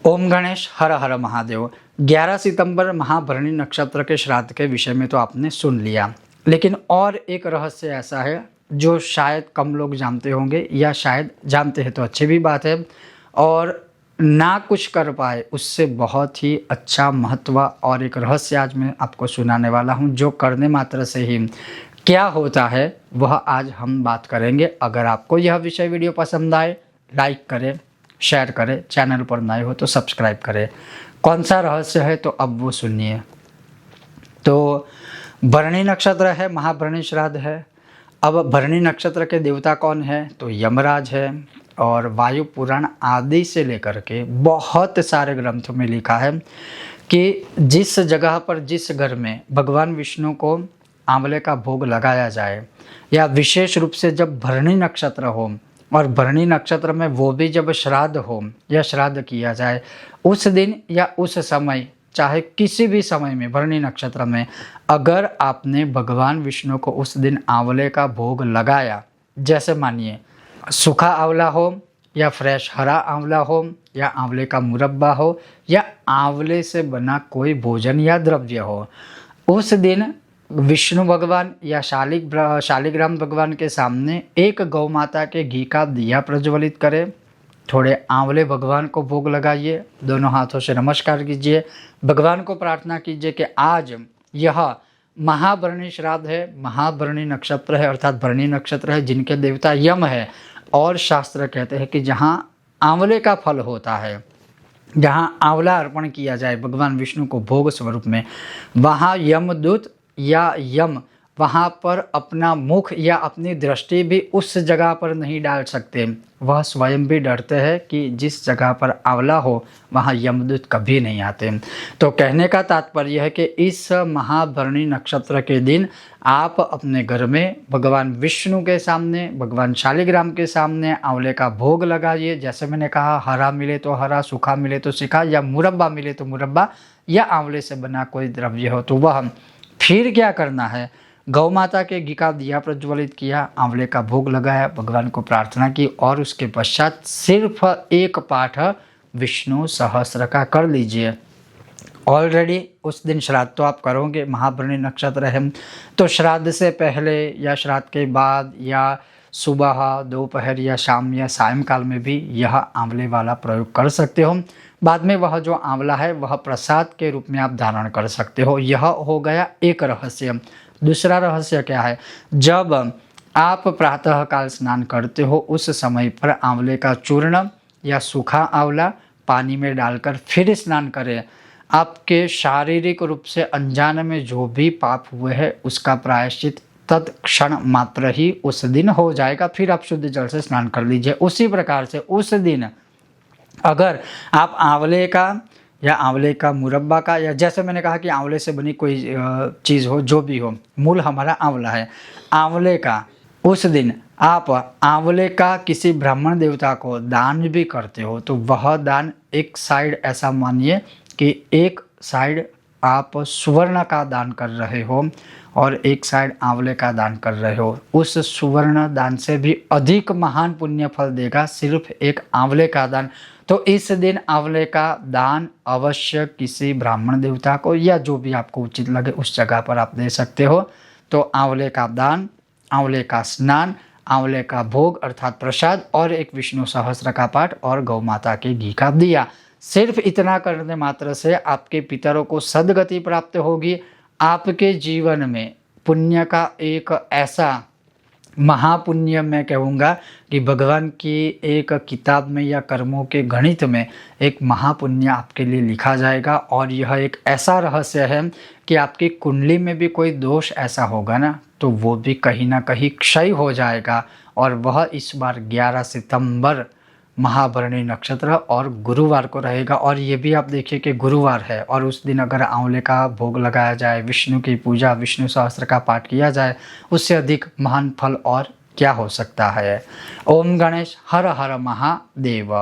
ओम गणेश हर हर महादेव। 11 सितंबर महाभरणी नक्षत्र के श्राद्ध के विषय में तो आपने सुन लिया, लेकिन और एक रहस्य ऐसा है जो शायद कम लोग जानते होंगे, या शायद जानते हैं तो अच्छी भी बात है, और ना कुछ कर पाए उससे बहुत ही अच्छा महत्व और एक रहस्य आज मैं आपको सुनाने वाला हूं, जो करने मात्र से ही क्या होता है वह आज हम बात करेंगे। अगर आपको यह विषय वीडियो पसंद आए, लाइक करें, शेयर करें, चैनल पर नए हो तो सब्सक्राइब करें। कौन सा रहस्य है तो अब वो सुनिए। तो भरणी नक्षत्र है, महाभरणी श्राद्ध है। अब भरणी नक्षत्र के देवता कौन है तो यमराज है, और वायु पुराण आदि से लेकर के बहुत सारे ग्रंथों में लिखा है कि जिस जगह पर, जिस घर में भगवान विष्णु को आंवले का भोग लगाया जाए, या विशेष रूप से जब भरणी नक्षत्र हो, और भरणी नक्षत्र में वो भी जब श्राद्ध हो या श्राद्ध किया जाए, उस दिन या उस समय, चाहे किसी भी समय में भरणी नक्षत्र में, अगर आपने भगवान विष्णु को उस दिन आंवले का भोग लगाया, जैसे मानिए सूखा आंवला हो, या फ्रेश हरा आंवला हो, या आंवले का मुरब्बा हो, या आंवले से बना कोई भोजन या द्रव्य हो, उस दिन विष्णु भगवान या शालिग्राम भगवान के सामने एक गौ माता के घी का दिया प्रज्वलित करें, थोड़े आंवले भगवान को भोग लगाइए, दोनों हाथों से नमस्कार कीजिए, भगवान को प्रार्थना कीजिए कि आज यह महाभरणी श्राद्ध है, महाभरणी नक्षत्र है, अर्थात भरणी नक्षत्र है जिनके देवता यम है, और शास्त्र कहते हैं कि जहाँ आंवले का फल होता है, जहाँ आंवला अर्पण किया जाए भगवान विष्णु को भोग स्वरूप में, वहाँ यमदूत या यम वहाँ पर अपना मुख या अपनी दृष्टि भी उस जगह पर नहीं डाल सकते। वह स्वयं भी डरते हैं कि जिस जगह पर आंवला हो वहाँ यमदूत कभी नहीं आते। तो कहने का तात्पर्य है कि इस महाभरणी नक्षत्र के दिन आप अपने घर में भगवान विष्णु के सामने, भगवान शालिग्राम के सामने आंवले का भोग लगाइए। जैसे मैंने कहा, हरा मिले तो हरा, सूखा मिले तो सूखा, या मुरब्बा मिले तो मुरब्बा, या आंवले से बना कोई द्रव्य हो तो वह। फिर क्या करना है, गौ माता के घी का दिया प्रज्वलित किया, आंवले का भोग लगाया, भगवान को प्रार्थना की, और उसके पश्चात सिर्फ एक पाठ विष्णु सहस्त्र का कर लीजिए। ऑलरेडी उस दिन श्राद्ध तो आप करोगे, महाभरणी नक्षत्र है, तो श्राद्ध से पहले या श्राद्ध के बाद, या सुबह, दोपहर या शाम या सायंकाल में भी यह आंवले वाला प्रयोग कर सकते हो। बाद में वह जो आंवला है वह प्रसाद के रूप में आप धारण कर सकते हो। यह हो गया एक रहस्य। दूसरा रहस्य क्या है, जब आप प्रातः काल स्नान करते हो उस समय पर आंवले का चूर्ण या सूखा आंवला पानी में डालकर फिर स्नान करें। आपके शारीरिक रूप से अनजाने में जो भी पाप हुए हैं उसका प्रायश्चित तत्क्षण मात्र ही उस दिन हो जाएगा। फिर आप शुद्ध जल से स्नान कर लीजिए। उसी प्रकार से उस दिन अगर आप आंवले का या आंवले का मुरब्बा का, या जैसे मैंने कहा कि आंवले से बनी कोई चीज़ हो, जो भी हो, मूल हमारा आंवला है, आंवले का उस दिन आप आंवले का किसी ब्राह्मण देवता को दान भी करते हो, तो वह दान एक साइड ऐसा मानिए कि एक साइड आप सुवर्ण का दान कर रहे हो और एक साइड आंवले का दान कर रहे हो। उस सुवर्ण दान से भी अधिक महान पुण्य फल देगा सिर्फ एक आंवले का दान। तो इस दिन आंवले का दान अवश्य किसी ब्राह्मण देवता को, या जो भी आपको उचित लगे उस जगह पर आप दे सकते हो। तो आंवले का दान, आंवले का स्नान, आंवले का भोग अर्थात प्रसाद, और एक विष्णु सहस्त्र का पाठ, और गौ माता के घी का दिया, सिर्फ इतना करने मात्र से आपके पितरों को सद्गति प्राप्त होगी। आपके जीवन में पुण्य का एक ऐसा महापुण्य, मैं कहूँगा कि भगवान की एक किताब में या कर्मों के गणित में एक महापुण्य आपके लिए लिखा जाएगा। और यह एक ऐसा रहस्य है कि आपकी कुंडली में भी कोई दोष ऐसा होगा ना, तो वो भी कहीं ना कहीं क्षय हो जाएगा। और वह इस बार 11 सितंबर महाभरणी नक्षत्र और गुरुवार को रहेगा। और ये भी आप देखिए कि गुरुवार है, और उस दिन अगर आंवले का भोग लगाया जाए, विष्णु की पूजा, विष्णु सहस्त्र का पाठ किया जाए, उससे अधिक महान फल और क्या हो सकता है। ओम गणेश हर हर महादेव।